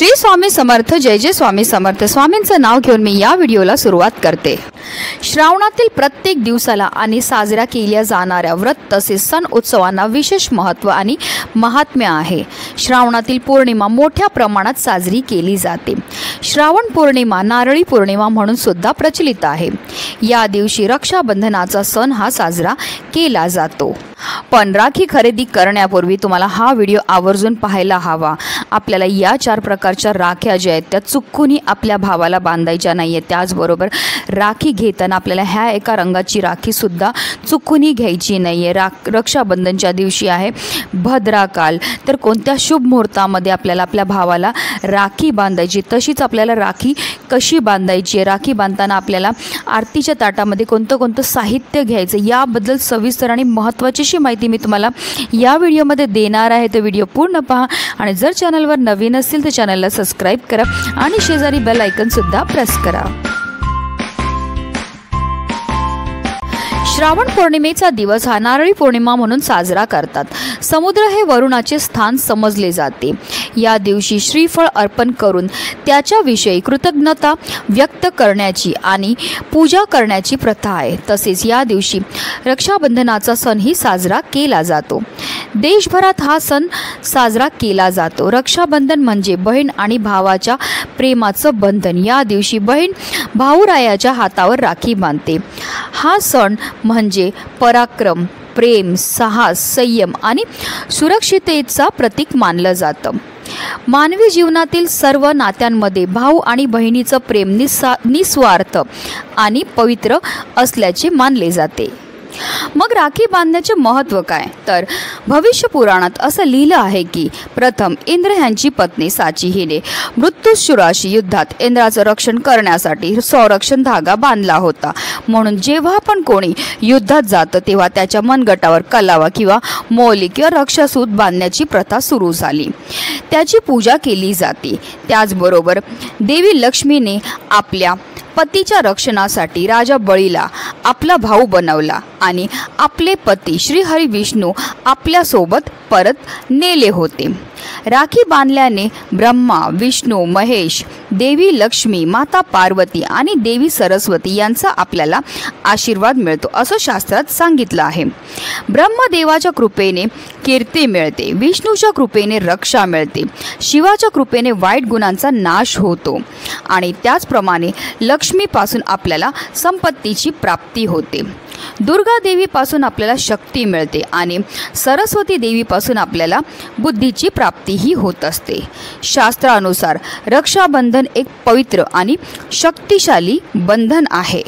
श्री स्वामी समर्थ। जय जय स्वामी समर्थ। स्वामींचं नाव घेऊन मी या व्हिडिओला सुरुवात करते। श्रावणातील प्रत्येक दिवसाला आणि साजऱ्या केल्या जाणाऱ्या व्रत तसेच सण उत्सवांना विशेष महत्त्व आणि महात्म्य आहे। श्रावणातील पौर्णिमा मोठ्या प्रमाणात साजरी केली जाते। श्रावण पौर्णिमा नारळी पौर्णिमा म्हणून सुद्धा प्रचलित आहे। या दिवशी रक्षाबंधनाचा सण हा साजरा केला जातो। पण राखी खरेदी करण्यापूर्वी तुम्हाला हा व्हिडिओ आवर्जून पाहायला हवा। आपल्याला या 4 प्रकारच्या राख्या ज्या आहेत त्या चुकूनही आपल्या भावाला बांधायच्या नाहीये। त्याचबरोबर राखी घेताना आपल्याला ह्या एका रंगाची राखी सुद्धा चुकूनही घ्यायची नाहीये। रक्षाबंधनच्या दिवशी आहे भद्राकाल, तर कोणत्या शुभ मुहूर्तामध्ये आपल्याला आपल्या भावाला राखी बांधायची, तशीच आपल्याला राखी कशी बांधायची, राखी बांधताना आपल्याला आरतीच्या ताटामध्ये कोणतं साहित्य घ्यायचं याबद्दल सविस्तर आणि महत्त्वाची माहिती मी तुम्हाला या व्हिडिओमध्ये देणार आहे। तो व्हिडिओ पूर्ण पहा आणि जर चॅनलवर नवीन असेल तर चॅनलला सबस्क्राइब करा आणि शेजारी बेल आयकॉन सुद्धा प्रेस करा। श्रावण पौर्णिमेचा दिवस हा नारळी पौर्णिमा म्हणून साजरा करतात। समुद्र हे वरुणाचे स्थान समजले जाते। या दिवशी श्रीफळ अर्पण करून त्याच्याविषयी कृतज्ञता व्यक्त करण्याची आणि पूजा करण्याची प्रथा आहे। तसेच या दिवशी रक्षाबंधनाचा सणही साजरा केला जातो। देशभरात हा सण साजरा केला जातो। रक्षाबंधन म्हणजे बहीण आणि भावाच्या प्रेमाचं बंधन। या दिवशी बहीण भाऊरायाच्या हातावर राखी बांधते। हा सण म्हणजे पराक्रम, प्रेम, साहस, संयम आणि सुरक्षिततेचा प्रतीक मानलं जातं। मानवी जीवनातील सर्व नात्यांमध्ये भाऊ आणि बहिणीचं प्रेम निस्वार्थ आणि पवित्र असल्याचे मानले जाते। मग राखी बांधण्याचे महत्त्व काय, तर भविष्य पुराणात असं लिहिलं आहे की प्रथम इंद्र यांची पत्नी साची हिने मृत्यूशुराशी युद्धात इंद्राचं रक्षण करण्यासाठी संरक्षण धागा बांधला होता। म्हणून जेव्हा पण कोणी युद्धात जातं तेव्हा त्याच्या मनगटावर कलावा किंवा मौली किंवा रक्षासूत बांधण्याची प्रथा सुरू झाली। त्याची पूजा केली जाते। त्याचबरोबर देवी लक्ष्मीने आपल्या पतीच्या रक्षणासाठी राजा बळीला आपला भाऊ बनवला आणि आपले पती श्री हरी विष्णू आपल्यासोबत परत नेले होते। राखी बांधल्याने ब्रह्मा, विष्णू, महेश, देवी लक्ष्मी, माता पार्वती आणि देवी सरस्वती यांचा आपल्याला आशीर्वाद मिळतो असं शास्त्रात सांगितलं आहे। ब्रह्मदेवाच्या कृपेने कीर्ती मिळते, विष्णूच्या कृपेने रक्षा मिळते, शिवाच्या कृपेने वाईट गुणांचा नाश होतो आणि त्याचप्रमाणे लक्ष्मीपासून आपल्याला संपत्तीची प्राप्ती होते। दुर्गा देवीपासून आपल्याला शक्ती मिळते आणि सरस्वती देवीपासून आपल्याला बुद्धीची प्राप्तीही होत असते। शास्त्रानुसार रक्षाबंधन एक पवित्र आणि शक्तिशाली बंधन आहे।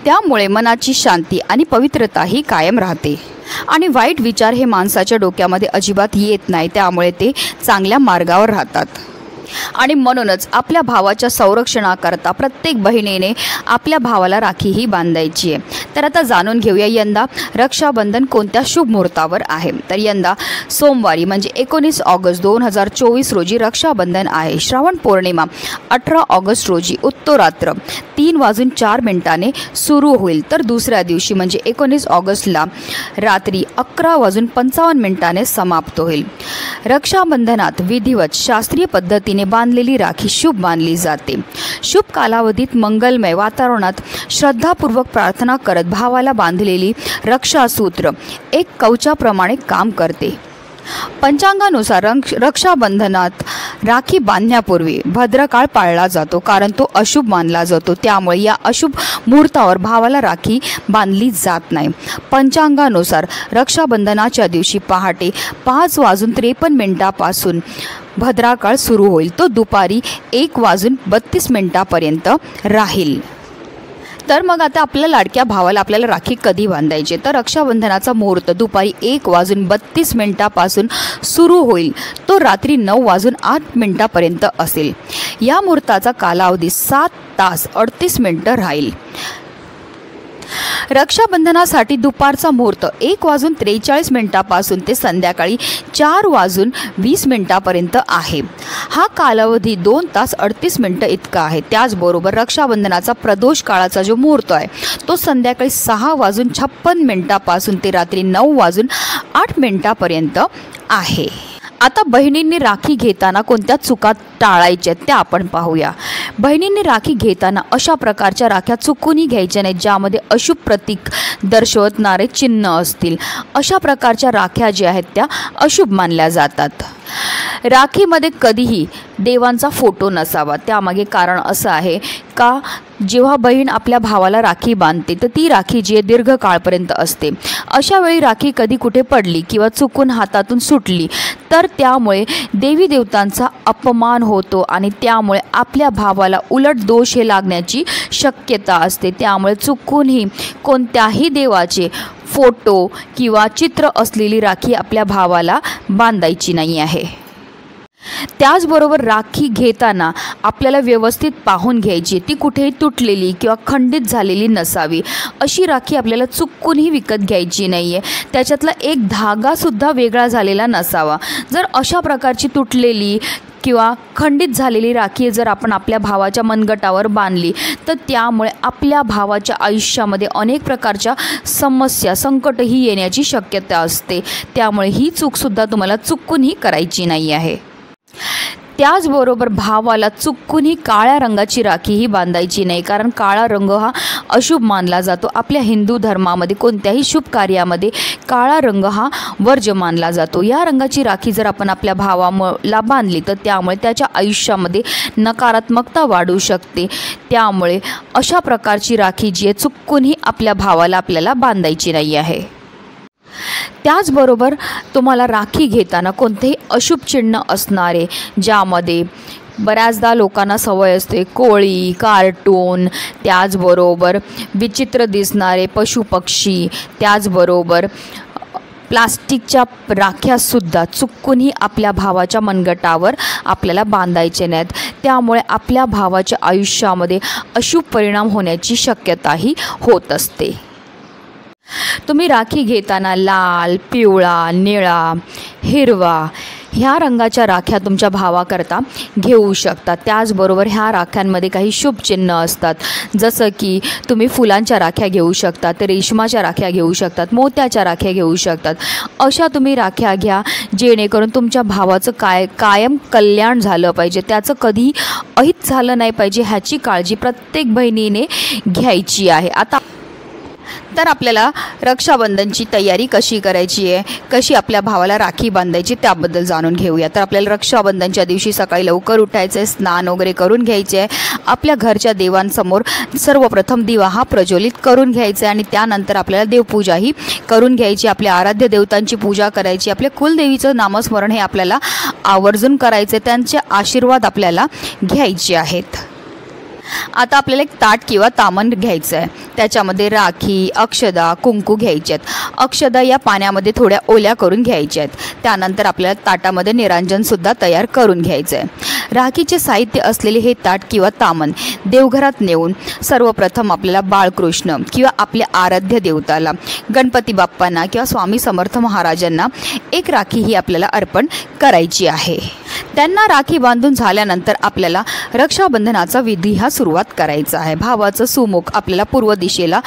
त्यामुळे मनाची शांती आणि पवित्रताही कायम राहते आणि वाईट विचार हे माणसाच्या डोक्यामध्ये अजिबात येत नाही। त्यामुळे ते चांगल्या मार्गावर राहतात आणि म्हणूनच आपल्या भावाच्या संरक्षणाकरता प्रत्येक बहिणीने आपल्या भावाला राखीही बांधायची आहे। तर आता जाणून घेऊया यंदा रक्षाबंधन कोणत्या शुभ मुहूर्तावर आहे। तर यंदा सोमवारी म्हणजे 19 ऑगस्ट 2024 रोजी रक्षाबंधन आहे। श्रावण पौर्णिमा 18 ऑगस्ट रोजी उत्तरात्र 3:04 सुरू होईल, तर दुसऱ्या दिवशी म्हणजे 19 ऑगस्टला रात्री 11:55 समाप्त होईल। रक्षाबंधनात विधिवत शास्त्रीय पद्धतीने बांधलेली राखी शुभ मानली जाते। शुभ कालावधीत मंगलमय वातावरणात श्रद्धापूर्वक प्रार्थना करत भावाला बांधलेली रक्षासूत्र एक कवचाप्रमाणे काम करते। पंचांगानुसार रक्षाबंधनात राखी बांधण्यापूर्वी भद्रकाळ पाळला जातो, कारण तो अशुभ मानला जातो। त्यामुळे या अशुभ मुहूर्तावर भावाला राखी बांधली जात नाही। पंचांगानुसार रक्षाबंधनाच्या दिवशी पहाटे 5:53 पासून भद्राकाळ सुरू होईल, तो दुपारी 1:32 राहील। तर मग आता आपल्या लाडक्या भावाला आपल्याला राखी कधी बांधायची, तर रक्षाबंधनाचा मुहूर्त दुपारी 1:32 पासून सुरू होईल, तो रात्री 9:08 असेल। या मुहूर्ताचा कालावधी 7 तास 38 मिनिटं राहील। रक्षाबंधनासाठी दुपारचा मुहूर्त 1:43 पासून ते संध्याकाळी 4:20 आहे। हा कालावधी 2 तास 38 मिनिटं इतका आहे। त्याचबरोबर रक्षाबंधनाचा प्रदोष काळाचा जो मुहूर्त आहे तो संध्याकाळी 6:56 पासून ते रात्री 9:08 आहे। आता बहिणींनी राखी घेताना कोणत्या चुका टाळायच्या त्या आपण पाहूया। बहिणींनी राखी घेताना अशा प्रकारच्या राख्या चुकूनही घ्यायच्या नाहीत ज्यामध्ये अशुभ प्रतीक दर्शवणारे चिन्ह असतील। अशा प्रकारच्या राख्या ज्या आहेत त्या अशुभ मानल्या जातात। राखीमध्ये कधीही देवांचा फोटो नसावा। त्यामागे कारण असं आहे का जेव्हा बहीण आपल्या भावाला राखी बांधते तर ती राखी जी आहे दीर्घकाळपर्यंत असते। अशा वेळी राखी कधी कुठे पडली किंवा चुकून हातातून सुटली तर त्यामुळे देवी देवतांचा अपमान होतो आणि त्यामुळे आपल्या भावाला उलट दोष हे लागण्याची शक्यता असते। त्यामुळे चुकूनही कोणत्याही देवाचे फोटो किंवा चित्र असलेली राखी आपल्या भावाला बांधायची नाही आहे। त्याचबरोबर राखी घेताना आपल्याला व्यवस्थित पाहून घ्यायची, ती कुठेही तुटलेली किंवा खंडित झालेली नसावी। अशी राखी आपल्याला चुकूनही विकत घ्यायची नाही आहे। त्याच्यातला एक धागासुद्धा वेगळा झालेला नसावा। जर अशा प्रकारची तुटलेली किंवा खंडित झालेली राखी जर आपण आपल्या भावाच्या मनगटावर बांधली तर त्यामुळे आपल्या भावाच्या आयुष्यामध्ये अनेक प्रकारच्या समस्या संकटही येण्याची शक्यता असते। त्यामुळे ही चूकसुद्धा तुम्हाला चुकूनही करायची नाही आहे। त्याचबरोबर भावाला चुकूनही काळ्या रंगाची राखीही बांधायची नाही, कारण काळा रंग हा अशुभ मानला जातो। आपल्या हिंदू धर्मामध्ये कोणत्याही शुभ कार्यामध्ये काळा रंग हा वर्ज्य मानला जातो। या रंगाची राखी जर आपण आपल्या भावाला बांधली तर त्यामुळे त्याच्या आयुष्यामध्ये नकारात्मकता वाढू शकते। त्यामुळे अशा प्रकारची राखी जी आहे चुकूनही आपल्या भावाला आपल्याला बांधायची नाही आहे। त्याचबरोबर तुम्हाला राखी घेताना कोणतेही अशुभ चिन्ह असणारे, ज्यामध्ये बऱ्याचदा लोकांना सवय असते कोळी, कार्टून, त्याचबरोबर विचित्र दिसणारे पशुपक्षी, त्याचबरोबर प्लास्टिकच्या राख्यासुद्धा चुकूनही आपल्या भावाच्या मनगटावर आपल्याला बांधायचे नाहीत। त्यामुळे आपल्या भावाच्या आयुष्यामध्ये अशुभ परिणाम होण्याची शक्यताही होत असते। तुम्ही राखी घेताना लाल, पिवळा, निळा, हिरवा ह्या रंगाच्या राख्या तुमच्या भावाकरता घेऊ शकता। त्याचबरोबर ह्या राख्यांमध्ये काही शुभ चिन्ह असतात, जसं की तुम्ही फुलांच्या राख्या घेऊ शकतात, रेशमाच्या राख्या घेऊ शकतात, मोत्याच्या राख्या घेऊ शकतात। अशा तुम्ही राख्या घ्या जेणेकरून तुमच्या भावाचं कायम कल्याण झालं पाहिजे, त्याचं कधीही अहित झालं नाही पाहिजे ह्याची काळजी प्रत्येक बहिणीने घ्यायची आहे। आता तर आपल्याला रक्षाबंधनची तयारी कशी करायची आहे, कशी आपल्या भावाला राखी बांधायची त्याबद्दल जाणून घेऊया। तर आपल्याला रक्षाबंधनच्या दिवशी सकाळी लवकर उठायचं आहे, स्नान वगैरे करून घ्यायचे आहे, आपल्या घरच्या देवांसमोर सर्वप्रथम दिवा हा प्रज्वलित करून घ्यायचा आहे आणि त्यानंतर आपल्याला देवपूजाही करून घ्यायची, आपल्या आराध्य देवतांची पूजा करायची, आपल्या कुलदेवीचं नामस्मरण हे आपल्याला आवर्जून करायचे, त्यांचे आशीर्वाद आपल्याला घ्यायचे आहेत। आता आपल्याला एक ताट किंवा तामण घ्यायचं आहे, त्याच्यामध्ये राखी, अक्षदा, कुंकू घ्यायचे आहेत। अक्षदा या पाण्यामध्ये थोड्या ओल्या करून घ्यायच्या आहेत। त्यानंतर आपल्याला ताटामध्ये निरांजनसुद्धा तयार करून घ्यायचं आहे। राखीचे साहित्य असलेले हे ताट किंवा तामण देवघरात नेऊन सर्वप्रथम आपल्याला बाळकृष्ण किंवा आपल्या आराध्य देवताला गणपती बाप्पांना किंवा स्वामी समर्थ महाराजांना एक राखी ही आपल्याला अर्पण करायची आहे। त्यांना राखी बांधून झाल्यानंतर आपल्याला रक्षाबंधनाचा विधी हा सुरुवात करायचा आहे। भावाचं सुमुख आपल्याला पूर्व दिशेला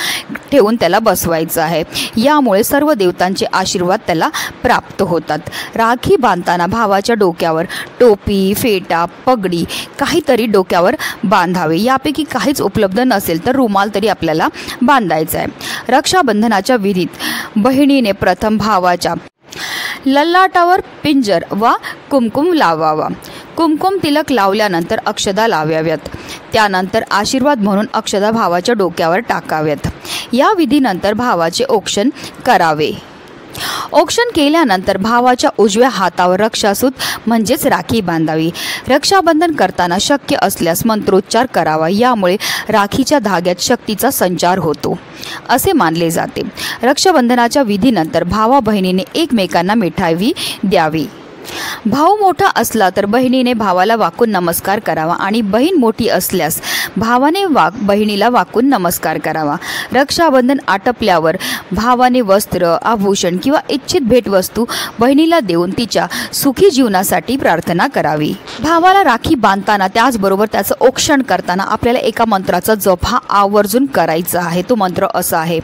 ठेवून त्याला बसवायचं आहे, यामुळे सर्व देवतांचे आशीर्वाद त्याला प्राप्त होतात। राखी बांधताना भावाच्या डोक्यावर टोपी, फेटा, पगडी काहीतरी डोक्यावर बांधावे। यापैकी काहीच उपलब्ध नसेल तर रुमाल तरी आपल्याला बांधायचा आहे। रक्षाबंधनाच्या विधीत बहिणीने प्रथम भावाच्या ललाटावर पिंजर वा कुमकुम लावावा। कुमकुम तिलक लावल्यानंतर अक्षदा लावाव्यात। त्यानंतर आशीर्वाद म्हणून अक्षदा भावाच्या डोक्यावर टाकाव्यात। या विधीनंतर भावाचे औक्षण करावे। औक्षण केल्यानंतर भावाच्या उजव्या हातावर रक्षासूत म्हणजेच राखी बांधावी। रक्षाबंधन करताना शक्य असल्यास मंत्रोच्चार करावा, यामुळे राखीच्या धाग्यात शक्तीचा संचार होतो असे मानले जाते। रक्षाबंधनाच्या विधीनंतर भावा बहिणीने एकमेकांना मिठाई द्यावी। भाऊ मोठा असला तर बहिणीने भावाला वाकून नमस्कार करावा आणि बहीण मोठी असल्यास भावाने बहिणीला वाकून नमस्कार करावा। रक्षाबंधन आटपल्यावर भावाने वस्त्र, आभूषण किंवा इच्छित भेटवस्तू बहिणीला देऊन तिच्या सुखी जीवनासाठी प्रार्थना करावी। भावाला राखी बांधताना त्याचबरोबर त्याचं औक्षण करताना आपल्याला एका मंत्राचा जप हा आवर्जून करायचा आहे। तो मंत्र असा आहे,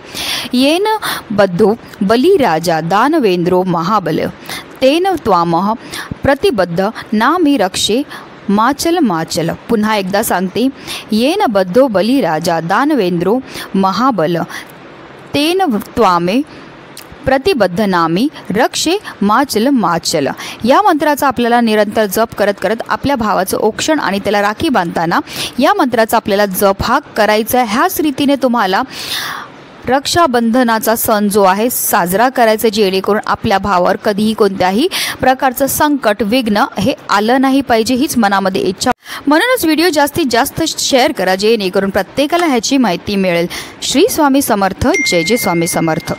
येन बद्धो बलिराजा दानवेंद्रो महाबल। तेन त्वामः प्रतिबद्ध नामी रक्षे माचल माचल. पुन्हा एकदा सांगते, येन बद्धो बलिराजा दानवेंद्रो महाबल तेन त्वामे प्रतिबद्ध नामी रक्षे माचल माचल. या मंत्राचा आपल्याला निरंतर जप करत करत आपल्या भावाचं औक्षण आणि त्याला राखी बांधताना या मंत्राचा आपल्याला जप हा करायचा. ह्याच रीतीने तुम्हाला रक्षाबंधनाचा सण जो आहे साजरा करायचा, जेणेकरून आपल्या भावावर कधीही कोणत्याही प्रकारचं संकट विघ्न हे आलं नाही पाहिजे, हीच मनामध्ये इच्छा. म्हणूनच व्हिडिओ जास्तीत जास्त शेअर करा, जेणेकरून प्रत्येकाला ह्याची माहिती मिळेल. श्री स्वामी समर्थ. जय जय स्वामी समर्थ.